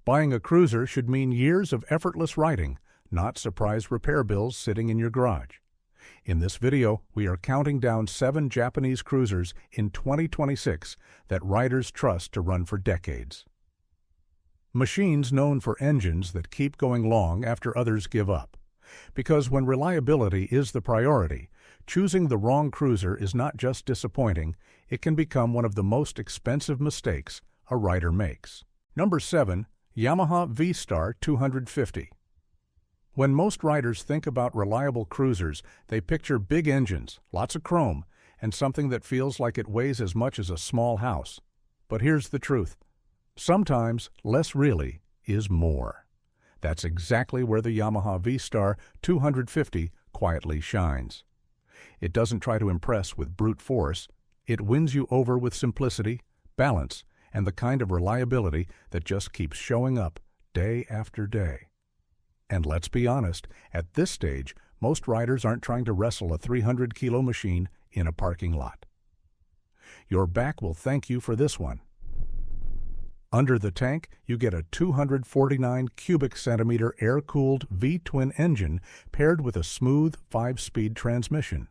Buying a cruiser should mean years of effortless riding, not surprise repair bills sitting in your garage. In this video, we are counting down 7 Japanese cruisers in 2026 that riders trust to run for decades. Machines known for engines that keep going long after others give up. Because when reliability is the priority, choosing the wrong cruiser is not just disappointing, it can become one of the most expensive mistakes a rider makes. Number 7. Yamaha V-Star 250. When most riders think about reliable cruisers, they picture big engines, lots of chrome, and something that feels like it weighs as much as a small house. But here's the truth. Sometimes less really is more. That's exactly where the Yamaha V-Star 250 quietly shines. It doesn't try to impress with brute force. It wins you over with simplicity, balance, and the kind of reliability that just keeps showing up day after day. And let's be honest, at this stage, most riders aren't trying to wrestle a 300-kilo machine in a parking lot. Your back will thank you for this one. Under the tank, you get a 249 cubic centimeter air-cooled V-twin engine paired with a smooth 5-speed transmission.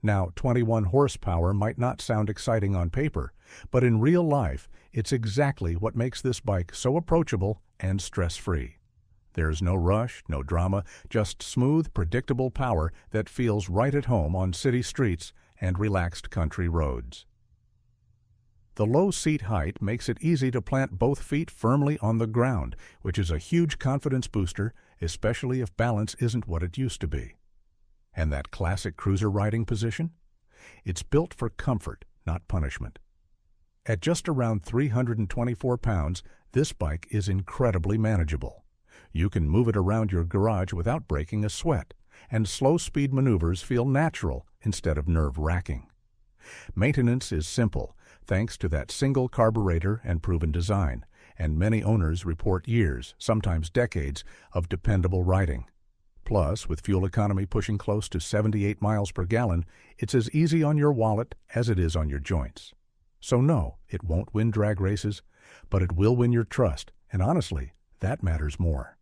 Now, 21 horsepower might not sound exciting on paper, but in real life, it's exactly what makes this bike so approachable and stress-free. There's no rush, no drama, just smooth, predictable power that feels right at home on city streets and relaxed country roads. The low seat height makes it easy to plant both feet firmly on the ground, which is a huge confidence booster, especially if balance isn't what it used to be. And that classic cruiser riding position? It's built for comfort, not punishment. At just around 324 pounds, this bike is incredibly manageable. You can move it around your garage without breaking a sweat, and slow-speed maneuvers feel natural instead of nerve-wracking. Maintenance is simple, thanks to that single carburetor and proven design, and many owners report years, sometimes decades, of dependable riding. Plus, with fuel economy pushing close to 78 miles per gallon, it's as easy on your wallet as it is on your joints. So no, it won't win drag races, but it will win your trust, and honestly, that matters more.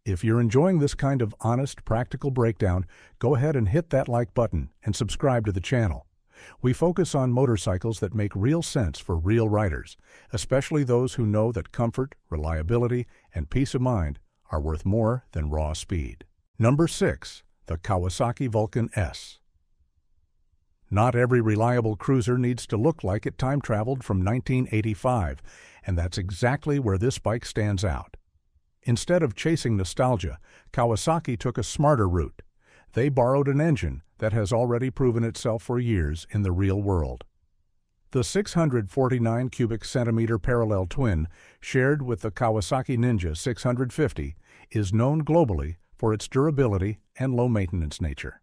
If you're enjoying this kind of honest, practical breakdown, go ahead and hit that like button and subscribe to the channel. We focus on motorcycles that make real sense for real riders, especially those who know that comfort, reliability, and peace of mind are worth more than raw speed. Number 6. The Kawasaki Vulcan S. Not every reliable cruiser needs to look like it time-traveled from 1985, and that's exactly where this bike stands out. Instead of chasing nostalgia, Kawasaki took a smarter route. They borrowed an engine that has already proven itself for years in the real world. The 649 cubic centimeter parallel twin, shared with the Kawasaki Ninja 650, is known globally for its durability and low-maintenance nature.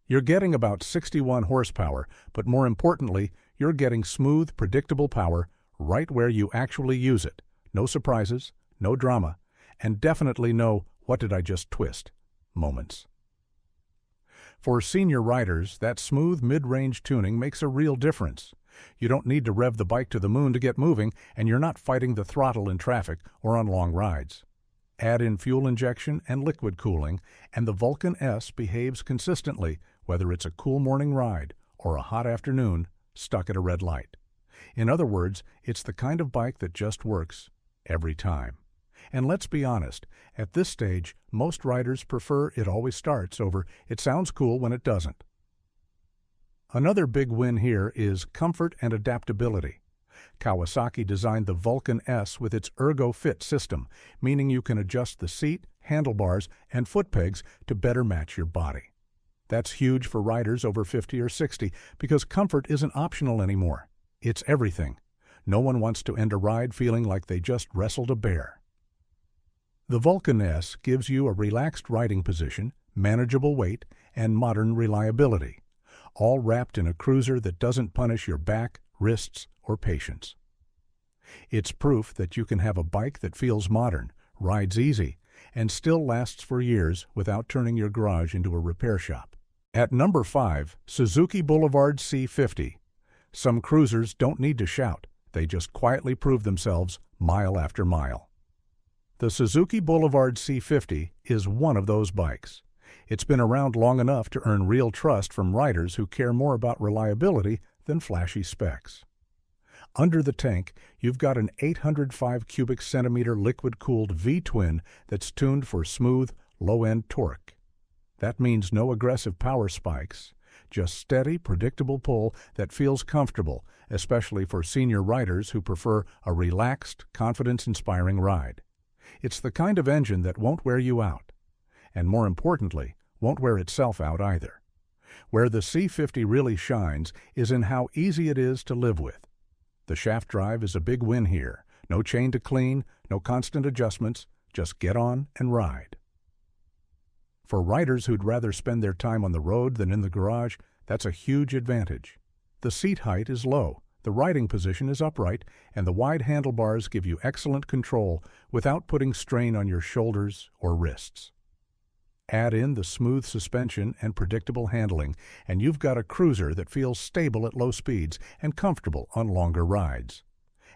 You're getting about 61 horsepower, but more importantly, you're getting smooth, predictable power right where you actually use it. No surprises, no drama, and definitely no "what did I just twist" moments. For senior riders, that smooth mid-range tuning makes a real difference. You don't need to rev the bike to the moon to get moving, and you're not fighting the throttle in traffic or on long rides. Add in fuel injection and liquid cooling, and the Vulcan S behaves consistently, whether it's a cool morning ride or a hot afternoon stuck at a red light. In other words, it's the kind of bike that just works every time. And let's be honest, at this stage, most riders prefer "it always starts" over "it sounds cool when it doesn't." Another big win here is comfort and adaptability. Kawasaki designed the Vulcan S with its Ergo Fit system, meaning you can adjust the seat, handlebars, and foot pegs to better match your body. That's huge for riders over 50 or 60 because comfort isn't optional anymore. It's everything. No one wants to end a ride feeling like they just wrestled a bear. The Vulcan S gives you a relaxed riding position, manageable weight, and modern reliability, all wrapped in a cruiser that doesn't punish your back, wrists, or patience. It's proof that you can have a bike that feels modern, rides easy, and still lasts for years without turning your garage into a repair shop. At number 5, Suzuki Boulevard C50. Some cruisers don't need to shout, they just quietly prove themselves mile after mile. The Suzuki Boulevard C50 is one of those bikes. It's been around long enough to earn real trust from riders who care more about reliability than flashy specs. Under the tank, you've got an 805 cubic centimeter liquid-cooled V-twin that's tuned for smooth, low-end torque. That means no aggressive power spikes, just steady, predictable pull that feels comfortable, especially for senior riders who prefer a relaxed, confidence-inspiring ride. It's the kind of engine that won't wear you out, and more importantly, won't wear itself out either. Where the C50 really shines is in how easy it is to live with. The shaft drive is a big win here. No chain to clean, no constant adjustments, just get on and ride. For riders who'd rather spend their time on the road than in the garage, that's a huge advantage. The seat height is low, the riding position is upright, and the wide handlebars give you excellent control without putting strain on your shoulders or wrists. Add in the smooth suspension and predictable handling, and you've got a cruiser that feels stable at low speeds and comfortable on longer rides.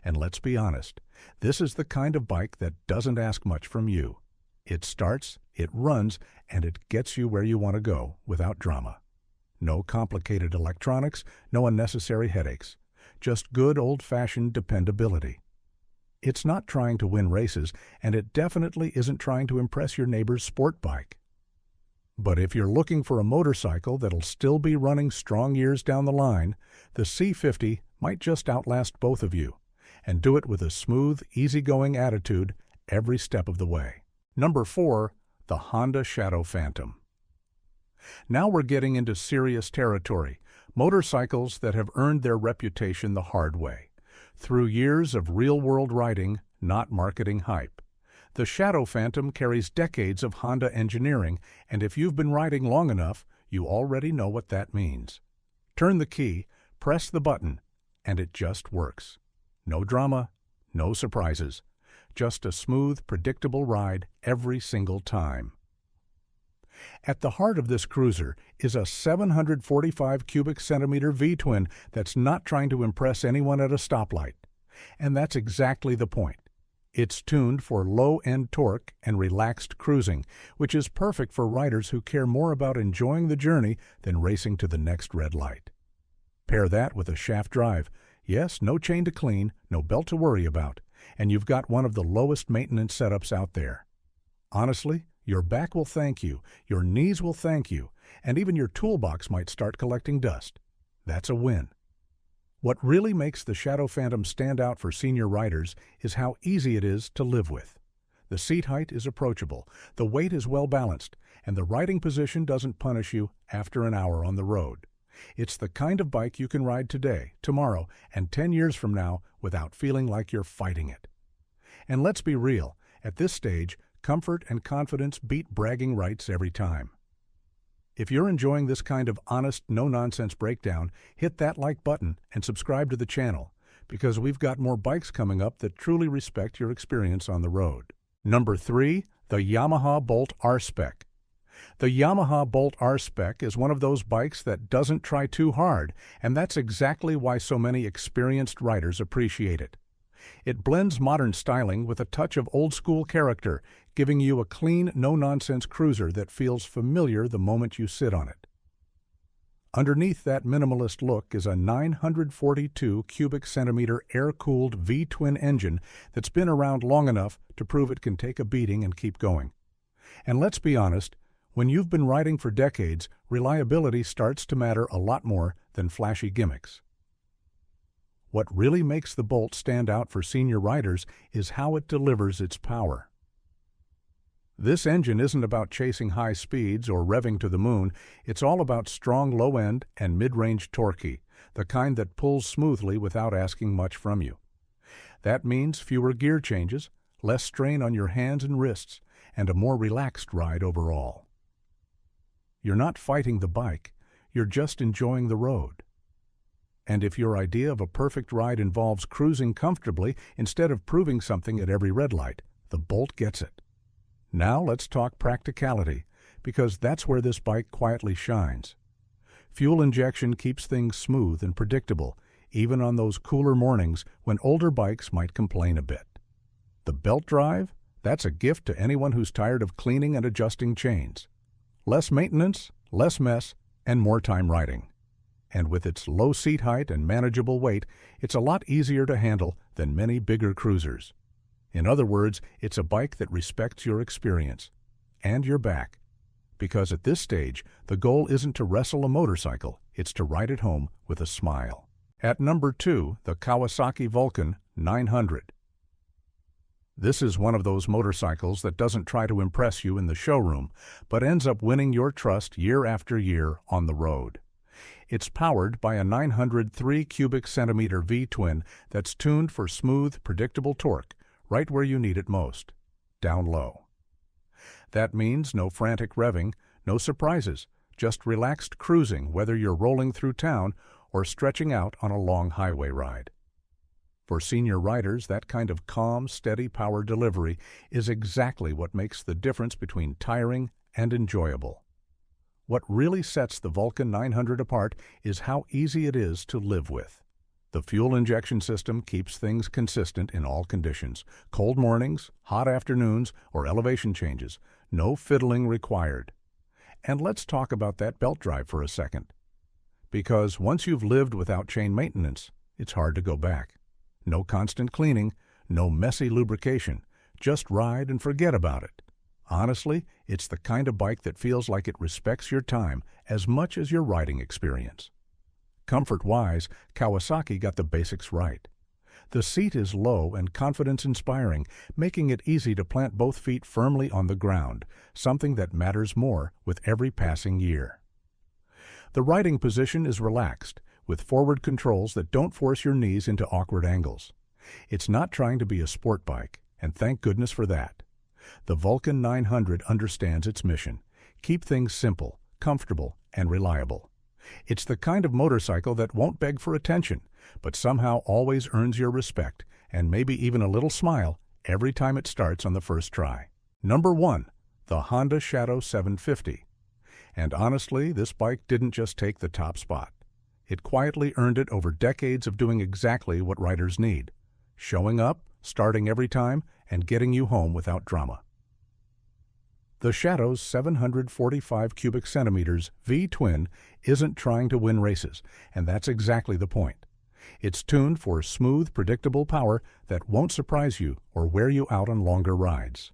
And let's be honest, this is the kind of bike that doesn't ask much from you. It starts, it runs, and it gets you where you want to go without drama. No complicated electronics, no unnecessary headaches. Just good old-fashioned dependability. It's not trying to win races, and it definitely isn't trying to impress your neighbor's sport bike. But if you're looking for a motorcycle that'll still be running strong years down the line, the C50 might just outlast both of you, and do it with a smooth, easygoing attitude every step of the way. Number 4, the Honda Shadow Phantom. Now we're getting into serious territory, motorcycles that have earned their reputation the hard way, through years of real-world riding, not marketing hype. The Shadow Phantom carries decades of Honda engineering, and if you've been riding long enough, you already know what that means. Turn the key, press the button, and it just works. No drama, no surprises. Just a smooth, predictable ride every single time. At the heart of this cruiser is a 745 cubic centimeter V-twin that's not trying to impress anyone at a stoplight. And that's exactly the point. It's tuned for low-end torque and relaxed cruising, which is perfect for riders who care more about enjoying the journey than racing to the next red light. Pair that with a shaft drive. Yes, no chain to clean, no belt to worry about, and you've got one of the lowest maintenance setups out there. Honestly, your back will thank you, your knees will thank you, and even your toolbox might start collecting dust. That's a win. What really makes the Shadow Phantom stand out for senior riders is how easy it is to live with. The seat height is approachable, the weight is well balanced, and the riding position doesn't punish you after an hour on the road. It's the kind of bike you can ride today, tomorrow, and 10 years from now without feeling like you're fighting it. And let's be real, at this stage, comfort and confidence beat bragging rights every time. If you're enjoying this kind of honest, no-nonsense breakdown, hit that like button and subscribe to the channel, because we've got more bikes coming up that truly respect your experience on the road. Number 3, the Yamaha Bolt R-Spec. The Yamaha Bolt R-Spec is one of those bikes that doesn't try too hard, and that's exactly why so many experienced riders appreciate it. It blends modern styling with a touch of old-school character, giving you a clean, no-nonsense cruiser that feels familiar the moment you sit on it. Underneath that minimalist look is a 942 cubic centimeter air-cooled V-twin engine that's been around long enough to prove it can take a beating and keep going. And let's be honest, when you've been riding for decades, reliability starts to matter a lot more than flashy gimmicks. What really makes the Bolt stand out for senior riders is how it delivers its power. This engine isn't about chasing high speeds or revving to the moon. It's all about strong low-end and mid-range torque, the kind that pulls smoothly without asking much from you. That means fewer gear changes, less strain on your hands and wrists, and a more relaxed ride overall. You're not fighting the bike, you're just enjoying the road. And if your idea of a perfect ride involves cruising comfortably instead of proving something at every red light, the Bolt gets it. Now let's talk practicality, because that's where this bike quietly shines. Fuel injection keeps things smooth and predictable, even on those cooler mornings when older bikes might complain a bit. The belt drive? That's a gift to anyone who's tired of cleaning and adjusting chains. Less maintenance, less mess, and more time riding. And with its low seat height and manageable weight, it's a lot easier to handle than many bigger cruisers. In other words, it's a bike that respects your experience and your back. Because at this stage, the goal isn't to wrestle a motorcycle, it's to ride it home with a smile. At number 2, the Kawasaki Vulcan 900. This is one of those motorcycles that doesn't try to impress you in the showroom, but ends up winning your trust year after year on the road. It's powered by a 903 cubic centimeter V-twin that's tuned for smooth, predictable torque, right where you need it most, down low. That means no frantic revving, no surprises, just relaxed cruising whether you're rolling through town or stretching out on a long highway ride. For senior riders, that kind of calm, steady power delivery is exactly what makes the difference between tiring and enjoyable. What really sets the Vulcan 900 apart is how easy it is to live with. The fuel injection system keeps things consistent in all conditions. Cold mornings, hot afternoons, or elevation changes. No fiddling required. And let's talk about that belt drive for a second. Because once you've lived without chain maintenance, it's hard to go back. No constant cleaning, no messy lubrication. Just ride and forget about it. Honestly, it's the kind of bike that feels like it respects your time as much as your riding experience. Comfort-wise, Kawasaki got the basics right. The seat is low and confidence-inspiring, making it easy to plant both feet firmly on the ground, something that matters more with every passing year. The riding position is relaxed, with forward controls that don't force your knees into awkward angles. It's not trying to be a sport bike, and thank goodness for that. The Vulcan 900 understands its mission: keep things simple, comfortable, and reliable. It's the kind of motorcycle that won't beg for attention, but somehow always earns your respect and maybe even a little smile every time it starts on the first try. Number 1, the Honda Shadow 750. And honestly, this bike didn't just take the top spot. It quietly earned it over decades of doing exactly what riders need: showing up, starting every time, and getting you home without drama. The Shadow's 745 cubic centimeters V-twin isn't trying to win races, and that's exactly the point. It's tuned for smooth, predictable power that won't surprise you or wear you out on longer rides.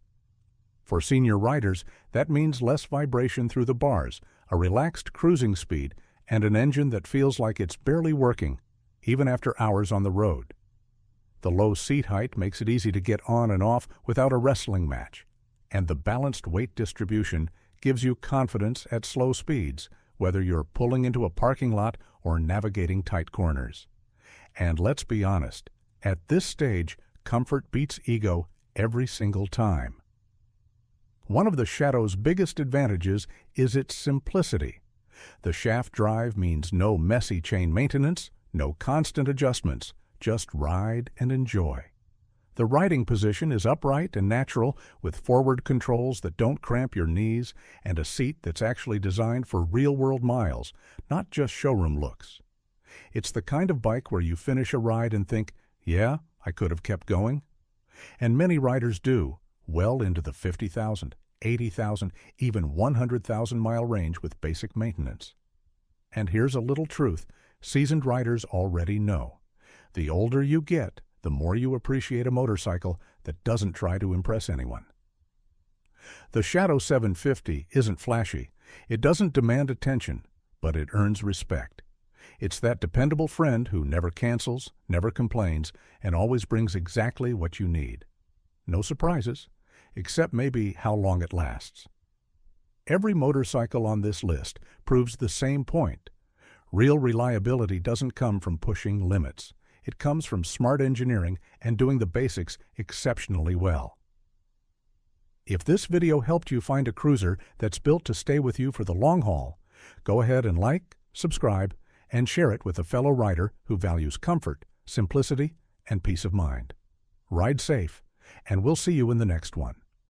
For senior riders, that means less vibration through the bars, a relaxed cruising speed, and an engine that feels like it's barely working, even after hours on the road. The low seat height makes it easy to get on and off without a wrestling match, and the balanced weight distribution gives you confidence at slow speeds, whether you're pulling into a parking lot or navigating tight corners. And let's be honest, at this stage, comfort beats ego every single time. One of the Shadow's biggest advantages is its simplicity. The shaft drive means no messy chain maintenance, no constant adjustments, just ride and enjoy. The riding position is upright and natural, with forward controls that don't cramp your knees and a seat that's actually designed for real-world miles, not just showroom looks. It's the kind of bike where you finish a ride and think, yeah, I could have kept going. And many riders do, well into the 50,000, 80,000, even 100,000 mile range with basic maintenance. And here's a little truth seasoned riders already know. The older you get, the more you appreciate a motorcycle that doesn't try to impress anyone. The Shadow 750 isn't flashy. It doesn't demand attention, but it earns respect. It's that dependable friend who never cancels, never complains, and always brings exactly what you need. No surprises, except maybe how long it lasts. Every motorcycle on this list proves the same point. Real reliability doesn't come from pushing limits. It comes from smart engineering and doing the basics exceptionally well. If this video helped you find a cruiser that's built to stay with you for the long haul, go ahead and like, subscribe, and share it with a fellow rider who values comfort, simplicity, and peace of mind. Ride safe, and we'll see you in the next one.